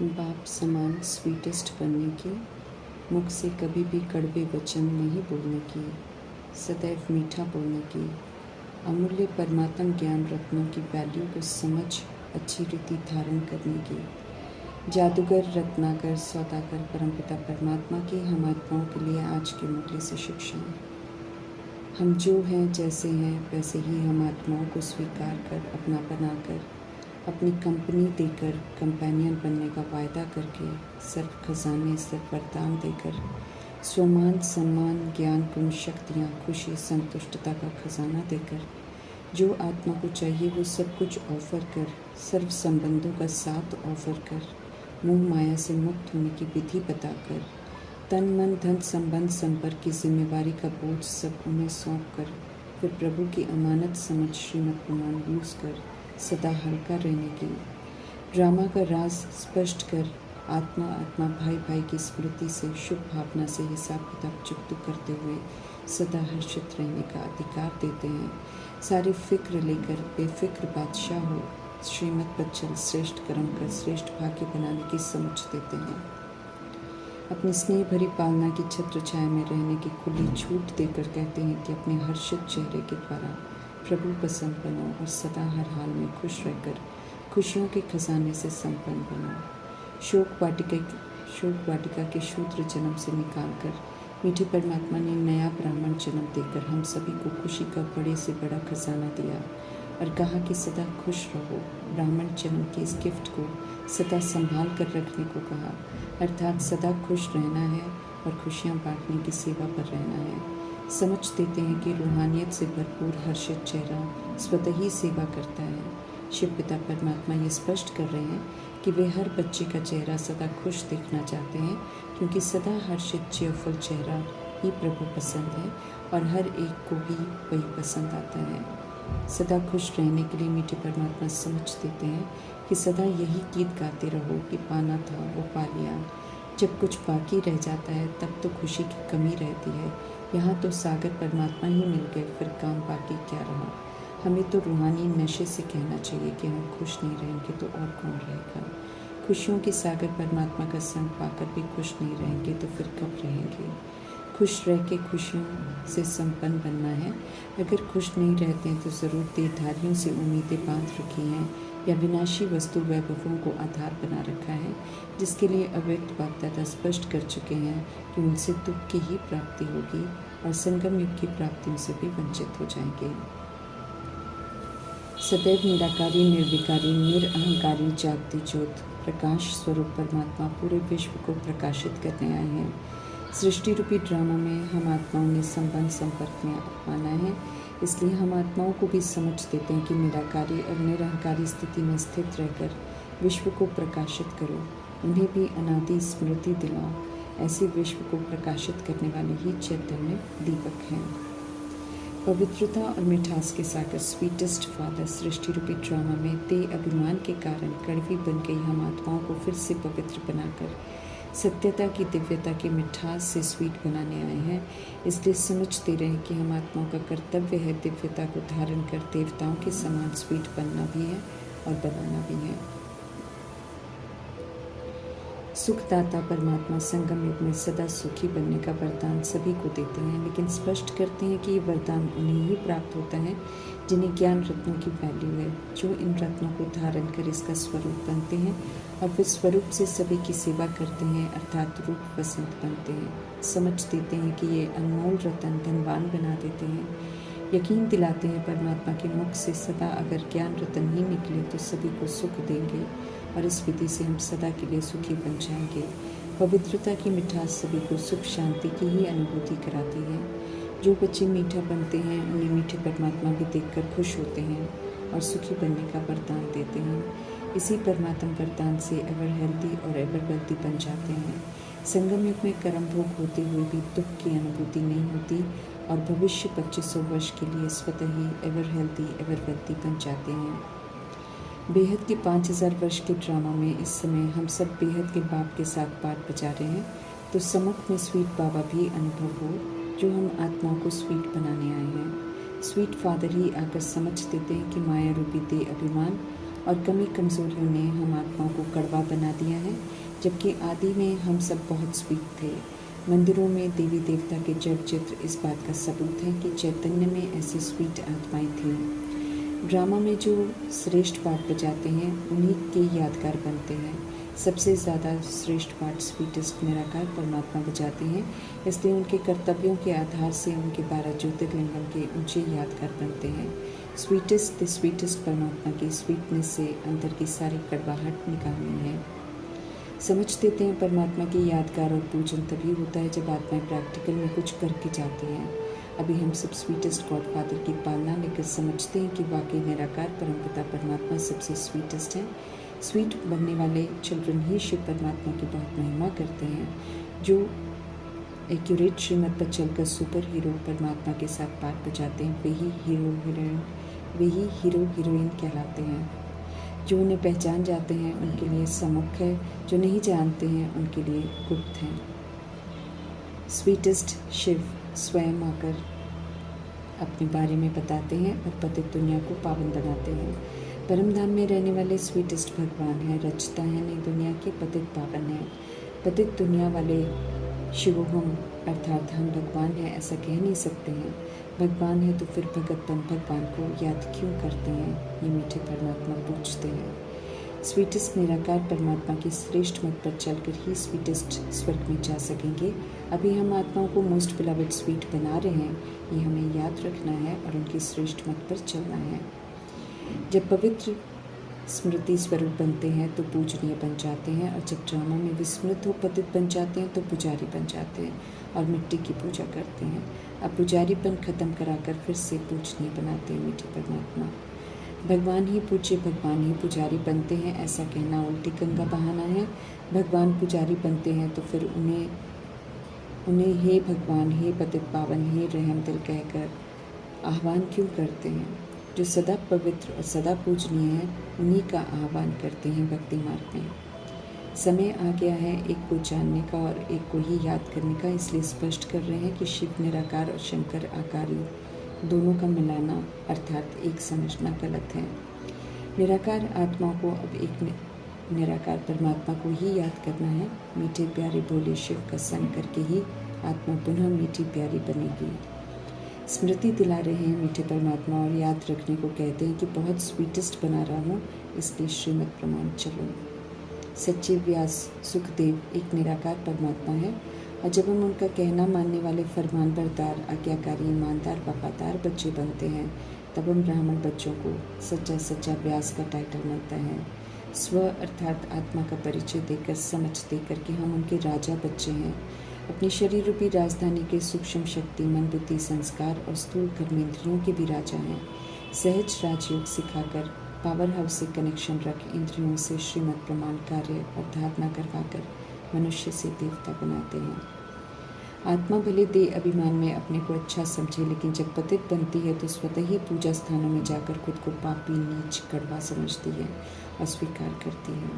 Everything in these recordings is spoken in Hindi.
बाप समान स्वीटेस्ट बनने की, मुख से कभी भी कड़वे वचन नहीं बोलने की, सदैव मीठा बोलने की, अमूल्य परमात्म ज्ञान रत्नों की वैल्यू को समझ अच्छी रीति धारण करने की, जादूगर रत्नाकर सौदागर परमपिता परमात्मा की हम आत्माओं के लिए आज के मुरली से शिक्षाएं। हम जो हैं जैसे हैं वैसे ही हम आत्माओं को स्वीकार कर अपना बनाकर अपनी कंपनी देकर कंपेनियन बनने का वायदा करके सर्व खजाने सर्व वरदान देकर स्वमान सम्मान ज्ञान गुण शक्तियाँ खुशी संतुष्टता का खजाना देकर जो आत्मा को चाहिए वो सब कुछ ऑफर कर सर्व संबंधों का साथ ऑफर कर मोह माया से मुक्त होने की विधि बताकर तन मन धन संबंध संपर्क की जिम्मेवारी का बोझ सब उन्हें सौंप कर फिर प्रभु की अमानत समझ श्रीमद् प्रमाण यूज कर सदा हल्का रहने की ड्रामा का राज स्पष्ट कर आत्मा आत्मा भाई भाई की स्मृति से शुभ भावना से हिसाब किताब चुकतू करते हुए सदा हर्षित रहने का अधिकार देते हैं। सारी फिक्र लेकर बेफिक्र बादशाह हो श्रीमद् पर चल श्रेष्ठ कर्म कर श्रेष्ठ भाग्य बनाने की समझ देते हैं। अपनी स्नेह भरी पालना की छत्र छाया में रहने की खुली छूट देकर कहते हैं कि अपने हर्षित चेहरे के द्वारा प्रभु पसंद बनो और सदा हर हाल में खुश रहकर खुशियों के खजाने से संपन्न बनो। शोक वाटिका के शूद्र जन्म से निकालकर मीठे परमात्मा ने नया ब्राह्मण जन्म देकर हम सभी को खुशी का बड़े से बड़ा खजाना दिया और कहा कि सदा खुश रहो। ब्राह्मण जन्म के इस गिफ्ट को सदा संभाल कर रखने को कहा, अर्थात सदा खुश रहना है और खुशियाँ बांटने की सेवा पर रहना है। समझ देते हैं कि रूहानियत से भरपूर हर्षित चेहरा स्वतः ही सेवा करता है। शिव पिता परमात्मा ये स्पष्ट कर रहे हैं कि वे हर बच्चे का चेहरा सदा खुश देखना चाहते हैं, क्योंकि सदा हर्षित चेयरफुल चेहरा ही प्रभु पसंद है और हर एक को भी वही पसंद आता है। सदा खुश रहने के लिए मीठे परमात्मा समझ देते हैं कि सदा यही गीत गाते रहो कि पाना था वो पा लिया। जब कुछ बाकी रह जाता है तब तो खुशी की कमी रहती है। यहाँ तो सागर परमात्मा ही मिल गए, फिर काम बाकी क्या रहा। हमें तो रूहानी नशे से कहना चाहिए कि हम खुश नहीं रहेंगे तो और कौन रहेगा। खुशियों के सागर परमात्मा का संग पाकर भी खुश नहीं रहेंगे तो फिर कब रहेंगे। खुश रह के खुशियों से संपन्न बनना है। अगर खुश नहीं रहते हैं तो ज़रूर देहधारियों से उम्मीदें बांध रखी हैं या विनाशी वस्तु वैभवों को आधार बना रखा है, जिसके लिए अव्यक्त बाप-दादा स्पष्ट कर चुके हैं कि उनसे दुख की ही प्राप्ति होगी और संगम युग की प्राप्तियों से भी वंचित हो जाएंगे। सदैव निराकारी निर्विकारी निरअहंकारी जागती ज्योत प्रकाश स्वरूप परमात्मा पूरे विश्व को प्रकाशित करने आए हैं। सृष्टि रूपी ड्रामा में हम आत्माओं ने संबंध संपर्क में माना है, इसलिए हम आत्माओं को भी समझ देते हैं कि निराकारी और निरहंकारी स्थिति में स्थित रहकर विश्व को प्रकाशित करो, उन्हें भी अनादि स्मृति दिलाओ। ऐसे विश्व को प्रकाशित करने वाले ही चैतन्य दीपक हैं। पवित्रता और मिठास के सागर स्वीटेस्ट फादर सृष्टि रूपी ड्रामा में ते अभिमान के कारण कड़वी बन गई हम आत्माओं को फिर से पवित्र बनाकर सत्यता की दिव्यता की मिठास से स्वीट बनाने आए हैं। इसलिए समझते रहें कि हम आत्माओं का कर्तव्य है दिव्यता को धारण कर देवताओं के समान स्वीट बनना भी है और बनाना भी है। सुखदाता परमात्मा संगम युग में सदा सुखी बनने का वरदान सभी को देते हैं, लेकिन स्पष्ट करते हैं कि ये वरदान उन्हें ही प्राप्त होता है जिन्हें ज्ञान रत्नों की वैल्यू है, जो इन रत्नों को धारण कर इसका स्वरूप बनते हैं और फिर स्वरूप से सभी की सेवा करते हैं, अर्थात रूप वसंत बनते हैं। समझ देते हैं कि ये अनमोल रतन धनवान बना देते हैं। यकीन दिलाते हैं परमात्मा के मुख से सदा अगर ज्ञान रतन ही निकले तो सभी को सुख देंगे और इस विधि से हम सदा के लिए सुखी बन जाएंगे। पवित्रता की मिठास सभी को सुख शांति की ही अनुभूति कराती है। जो बच्चे मीठा बनते हैं उन्हें मीठे परमात्मा भी देखकर खुश होते हैं और सुखी बनने का वरदान देते हैं। इसी परमात्मा वरदान से एवर हेल्दी और एवर वेल्दी बन जाते हैं। संगम युग में कर्म भोग होते हुए भी दुख की अनुभूति नहीं होती और भविष्य 2500 वर्ष के लिए स्वतः he ever healthy ever wealthy बन जाते हैं। बेहद के 5000 वर्ष के ड्रामा में इस समय हम सब बेहद के बाप के साथ पाठ बजा रहे हैं, तो सम्मुख में स्वीट बाबा भी अनुभव हो जो हम आत्माओं को स्वीट बनाने आए हैं। स्वीट फादर ही आकर समझ देते हैं कि माया रूपी दे अभिमान और कमी कमज़ोरियों ने हम आत्माओं को कड़वा बना दिया है, जबकि आदि में हम सब बहुत स्वीट थे। मंदिरों में देवी देवता के जड़ चित्र इस बात का सबूत है कि चैतन्य में ऐसी स्वीट आत्माएं थीं। ड्रामा में जो श्रेष्ठ पाठ बजाते हैं उन्हीं के यादगार बनते हैं। सबसे ज़्यादा श्रेष्ठ पाठ स्वीटेस्ट निराकार परमात्मा बजाते हैं, इसलिए उनके कर्तव्यों के आधार से उनके 12 ज्योतिर्लिंगम के ऊंचे यादगार बनते हैं। स्वीटेस्ट परमात्मा की स्वीटनेस से अंदर की सारी कड़वाहट निकालनी है। समझ देते हैं परमात्मा की यादगार और पूजन तभी होता है जब आत्माएं प्रैक्टिकल में कुछ करके जाती हैं। अभी हम सब स्वीटेस्ट गॉड फादर की पालना लेकर समझते हैं कि वाकई निराकार परमपिता परमात्मा सबसे स्वीटेस्ट हैं। स्वीट बनने वाले चिल्ड्रन ही शिव परमात्मा की बहुत महिमा करते हैं, जो एक्यूरेट श्रीमत पर चलकर सुपर हीरो परमात्मा के साथ पाठ बजाते हैं। वही हीरो हीरोइन कहलाते हैं। जो उन्हें पहचान जाते हैं उनके लिए सम्मुख है, जो नहीं जानते हैं उनके लिए गुप्त हैं। स्वीटेस्ट शिव स्वयं आकर अपने बारे में बताते हैं और पतित दुनिया को पावन बनाते हैं। परम धाम में रहने वाले स्वीटेस्ट भगवान हैं, रचता है नई दुनिया के, पतित पावन है। पतित दुनिया वाले शिवोहम अर्थात हम भगवान हैं ऐसा कह नहीं सकते हैं। भगवान है तो फिर भगतपन भगवान को याद क्यों करते हैं, ये मीठे परमात्मा पूछते हैं। स्वीटेस्ट निराकार परमात्मा की श्रेष्ठ मत पर चलकर ही स्वीटेस्ट स्वर्ग में जा सकेंगे। अभी हम आत्माओं को मोस्ट बिलवेड स्वीट बना रहे हैं, ये हमें याद रखना है और उनकी श्रेष्ठ मत पर चलना है। जब पवित्र स्मृति स्वरूप बनते हैं तो पूजनीय बन जाते हैं, और जब ड्रामा में विस्मृत हो पतित बन जाते हैं तो पुजारी बन जाते हैं और मिट्टी की पूजा करते हैं। अब पुजारीपन खत्म कराकर फिर से पूजनीय बनाते हैं मीठे परमात्मा। भगवान ही पूज्य, भगवान ही पुजारी बनते हैं, ऐसा कहना उल्टी गंगा बहाना है। भगवान पुजारी बनते हैं तो फिर उन्हें हे भगवान, हे पतित पावन, हे रहम दिल कहकर आह्वान क्यों करते हैं? जो सदा पवित्र और सदा पूजनीय है उन्हीं का आह्वान करते हैं भक्ति मार्ग में। समय आ गया है एक को जानने का और एक को ही याद करने का, इसलिए स्पष्ट कर रहे हैं कि शिव निराकार और शंकर आकारी दोनों का मिलाना अर्थात एक समझना गलत है। निराकार आत्माओं को अब एक निराकार परमात्मा को ही याद करना है। मीठे प्यारे भोले शिव का संग करके ही आत्मा पुनः मीठी प्यारी बनेगी। स्मृति दिला रहे हैं मीठे परमात्मा और याद रखने को कहते हैं कि बहुत स्वीटेस्ट बना रहा हूँ, इसलिए श्रीमत प्रमाण चलो। सच्चे व्यास सुखदेव एक निराकार परमात्मा है, और जब हम उनका कहना मानने वाले फरमानबरदार, आज्ञाकारी, ईमानदार, वफादार बच्चे बनते हैं तब हम ब्राह्मण बच्चों को सच्चा व्यास का टाइटल मिलता है। स्व अर्थात आत्मा का परिचय देकर, समझ देकर कि हम उनके राजा बच्चे हैं। अपनी शरीर रूपी राजधानी के सूक्ष्म शक्ति, मन, बुद्धि, संस्कार और स्थूल कर्मेंद्रियों के भी राजा हैं। सहज राजयोग सिखाकर पावर हाउस से कनेक्शन रख इंद्रियों से श्रीमत प्रमाण कार्य और धारणा करवाकर मनुष्य से देवता बनाते हैं। आत्मा भले दे अभिमान में अपने को अच्छा समझे, लेकिन जब पतित बनती है तो स्वतः ही पूजा स्थानों में जाकर खुद को पापी, नीच, कड़वा समझती है और स्वीकार करती है।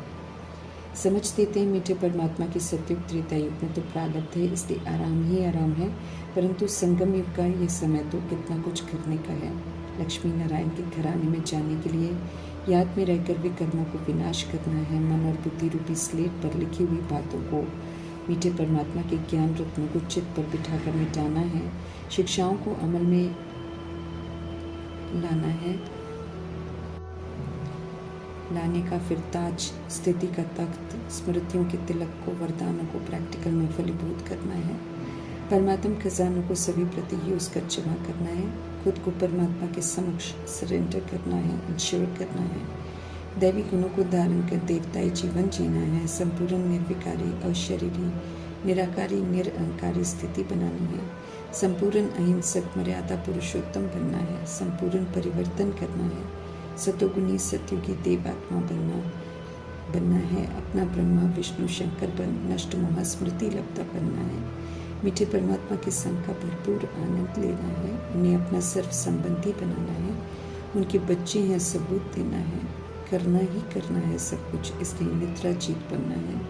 समझ देते हैं मीठे परमात्मा की सतयुग त्रेता युग में तो प्रारब्ध है, इसलिए आराम ही आराम है, परंतु संगम युग का ये समय तो कितना कुछ करने का है। लक्ष्मी नारायण के घराने में जाने के लिए याद में रहकर भी कर्मों को विनाश करना है। मन और बुद्धि रूपी स्लेट पर लिखी हुई बातों को, मीठे परमात्मा के ज्ञान रत्नों को चित्त पर बिठाकर मिटाना है। शिक्षाओं को अमल में लाने का फिर ताज, स्थिति का तख्त, स्मृतियों के तिलक को, वरदानों को प्रैक्टिकल में फलीभूत करना है। परमात्म खजानों को सभी प्रति यूज कर जमा करना है। खुद को परमात्मा के समक्ष सरेंडर करना है, इंश्योर करना है। दैवी गुणों को धारण कर देवताई जीवन जीना है। संपूर्ण निर्विकारी, अशरीरी, निराकारी, निरअहंकारी स्थिति बनानी है। संपूर्ण अहिंसक, मर्यादा पुरुषोत्तम बनना है। संपूर्ण परिवर्तन करना है। सतोगुणी सत्युगी देवात्मा बनना है। अपना ब्रह्मा विष्णु शंकर बन नष्ट मोह स्मृति लब्धा बनना है। मीठे परमात्मा के संग का भरपूर आनंद लेना है। उन्हें अपना सर्व संबंधी बनाना है। उनके बच्चे हैं, सबूत देना है। करना ही करना है सब कुछ, इसलिए निद्रा जीत बनना है।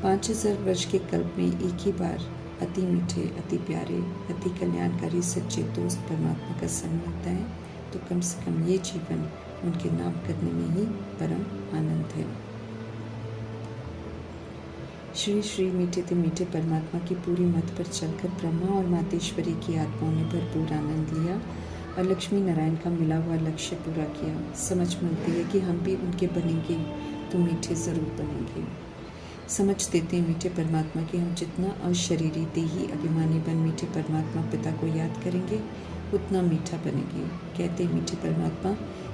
5000 वर्ष के कल्प में एक ही बार अति मीठे, अति प्यारे, अति कल्याणकारी सच्चे दोस्त परमात्मा का संग मिलता है, तो कम से कम ये जीवन उनके नाम करने में ही परम आनंद है। श्री श्री मीठे ते मीठे परमात्मा की पूरी मत पर चलकर ब्रह्मा और मातेश्वरी की आत्माओं ने भरपूर आनंद लिया और लक्ष्मी नारायण का मिला हुआ लक्ष्य पूरा किया। समझ मिलती है कि हम भी उनके बनेंगे तो मीठे ज़रूर बनेंगे। समझ देते हैं मीठे परमात्मा कि हम जितना अशरीरी देही अभिमानी बन मीठे परमात्मा पिता को याद करेंगे उतना मीठा बनेंगे। कहते हैं मीठे परमात्मा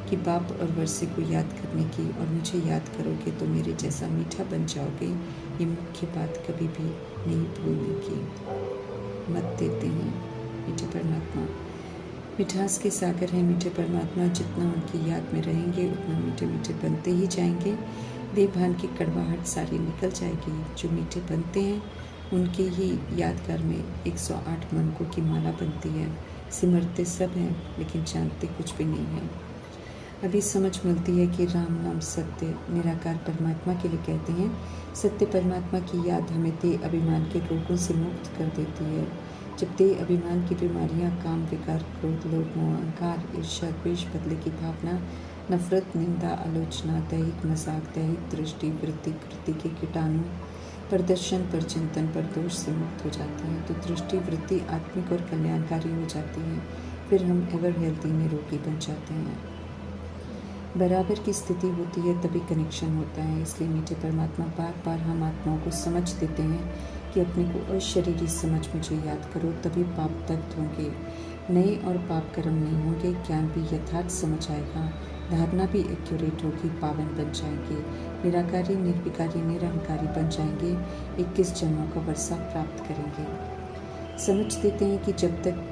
कि बाप और वर्षे को याद करने की और मुझे याद करोगे तो मेरे जैसा मीठा बन जाओगे। ये मुख्य बात कभी भी नहीं भूलने की मत देते हैं मीठे परमात्मा। मिठास के सागर हैं मीठे परमात्मा, जितना उनकी याद में रहेंगे उतना मीठे मीठे बनते ही जाएंगे। देवभान की कड़वाहट सारी निकल जाएगी। जो मीठे बनते हैं उनके ही यादगार में 108 मनकों की माला बनती है। सिमरते सब हैं लेकिन जानते कुछ भी नहीं है। अभी समझ मिलती है कि राम नाम सत्य निराकार परमात्मा के लिए कहते हैं। सत्य परमात्मा की याद हमें देह अभिमान के रोगों से मुक्त कर देती है। जब देह अभिमान की बीमारियां काम, विकार, क्रोध, लोभ, मोह, अहंकार, ईर्ष्या, द्वेष, बदले की भावना, नफरत, निंदा, आलोचना, दैहिक मजाक, दैहिक दृष्टि, वृत्ति, कृति के कीटाणु, प्रदर्शन पर चिंतन पर दोष से मुक्त हो जाते हैं तो दृष्टि वृत्ति आत्मिक और कल्याणकारी हो जाती है। फिर हम एवर हेल्थी निरोगी बन जाते हैं। बराबर की स्थिति होती है तभी कनेक्शन होता है। इसलिए मीठे परमात्मा बार बार हम आत्माओं को समझ देते हैं कि अपने को अशरीरी समझ मुझे याद करो, तभी पाप तख्त होंगे, नए और पाप कर्म नहीं होंगे, ज्ञान भी यथार्थ समझ आएगा, धारणा भी एक्यूरेट होगी, पावन बन जाएंगे, निराकारी, निर्विकारी, निरहंकारी बन जाएंगे, 21 जन्मों का वर्षा प्राप्त करेंगे। समझ देते हैं कि जब तक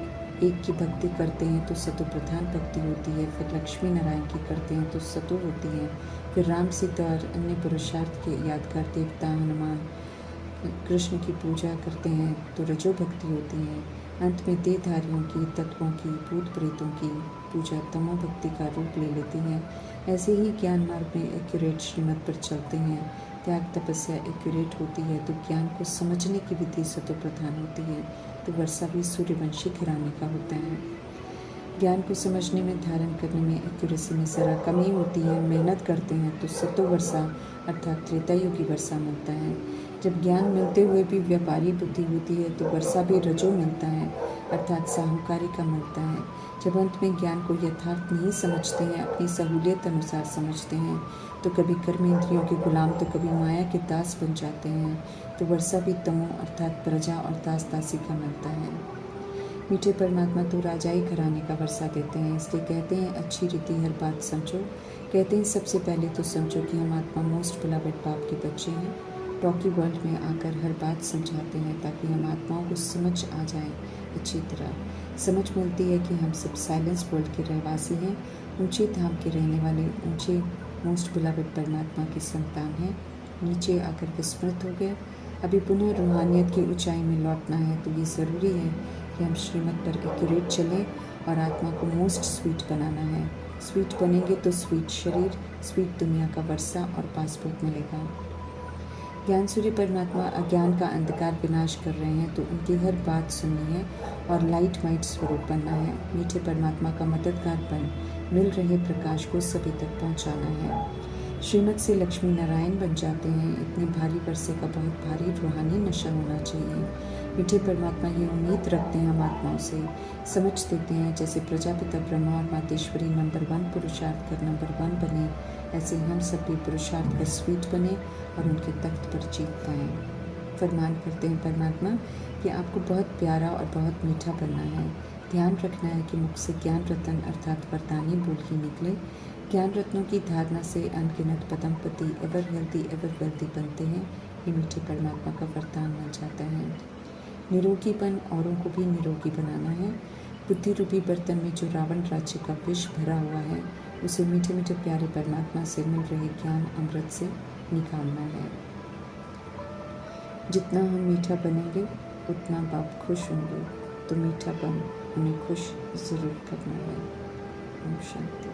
एक की भक्ति करते हैं तो सतो प्रधान भक्ति होती है, फिर लक्ष्मी नारायण की करते हैं तो सतो होती है, फिर राम सीता और अन्य पुरुषार्थ के यादगार देवता हनुमान कृष्ण की पूजा करते हैं तो रजो भक्ति होती है। अंत में देहधारियों की, तत्वों की, भूत प्रेतों की पूजा तमो भक्ति का रूप ले लेती है। ऐसे ही ज्ञान मार्ग में एक्यूरेट श्रीमत पर चलते हैं। त्याग तपस्या एक्यूरेट होती है तो ज्ञान को समझने की विधि सतो प्रधान होती है तो वर्षा भी सूर्यवंशी घराने का होता है। ज्ञान को समझने में, धारण करने में एक्यूरेसी में जरा कमी होती है। मेहनत करते हैं तो सतो वर्षा अर्थात त्रेतायुगी वर्षा मिलता है। जब ज्ञान मिलते हुए भी व्यापारी बुद्धि होती है तो वर्षा भी रजो मिलता है अर्थात साहूकारी का मिलता है। जब अंत में ज्ञान को यथार्थ नहीं समझते हैं, अपनी सहूलियत अनुसार समझते हैं तो कभी कर्म इंद्रियों के गुलाम तो कभी माया के दास बन जाते हैं तो वर्षा भी तमो अर्थात प्रजा और दास दासी का मिलता है। मीठे परमात्मा तो राजाई घराने का वर्षा देते हैं। इसलिए कहते हैं अच्छी रीति हर बात समझो। कहते हैं सबसे पहले तो समझो कि हम आत्मा मोस्ट बिलवड बाप के बच्चे हैं। टॉकी वर्ल्ड में आकर हर बात समझाते हैं ताकि हम आत्माओं को समझ आ जाए अच्छी तरह। समझ मिलती है कि हम सब साइलेंस वर्ल्ड के रहवासी हैं, ऊंचे धाम के रहने वाले ऊंचे मोस्ट बिलवड परमात्मा की संतान हैं। नीचे आकर विस्मृत हो गए, अभी पुनः रूहानियत की ऊंचाई में लौटना है तो ये ज़रूरी है कि हम श्रीमत पर एक्यूरेट चलें और आत्मा को मोस्ट स्वीट बनाना है। स्वीट बनेंगे तो स्वीट शरीर, स्वीट दुनिया का वर्षा और पासपोर्ट मिलेगा। ज्ञान सूर्य परमात्मा अज्ञान का अंधकार विनाश कर रहे हैं तो उनकी हर बात सुननी है और लाइट माइट स्वरूप बनना है। मीठे परमात्मा का मददगार बन मिल रहे प्रकाश को सभी तक पहुंचाना है। श्रीमत से लक्ष्मी नारायण बन जाते हैं। इतने भारी वर्षे का बहुत भारी रूहानी नशा होना चाहिए। मीठे परमात्मा ये उम्मीद रखते हैं हम आत्माओं से, समझ देते हैं जैसे प्रजापिता ब्रह्मा और मातेश्वरी नंबर 1 पुरुषार्थ कर नंबर 1 बने, ऐसे हम सब भी पुरुषार्थ कर स्वीट बने और उनके तख्त पर जीत पाएँ। फरमान करते हैं परमात्मा कि आपको बहुत प्यारा और बहुत मीठा बनना है। ध्यान रखना है कि मुख से ज्ञान रत्न अर्थात वरदानी बोल ही निकले। ज्ञान रत्नों की धारणा से अनगिनत पदमपति एवर हेल्दी एवर वेल्दी बनते हैं। ये मीठे परमात्मा का वरदान बन जाता है। निरोगीपन औरों को भी निरोगी बनाना है। बुद्धि रूपी बर्तन में जो रावण राज्य का विष भरा हुआ है उसे मीठे मीठे प्यारे परमात्मा से मिल रहे ज्ञान अमृत से निकालना है। जितना हम मीठा बनेंगे उतना बाप खुश होंगे तो मीठा बन उन्हें खुश ज़रूर करना है। ओम शांति।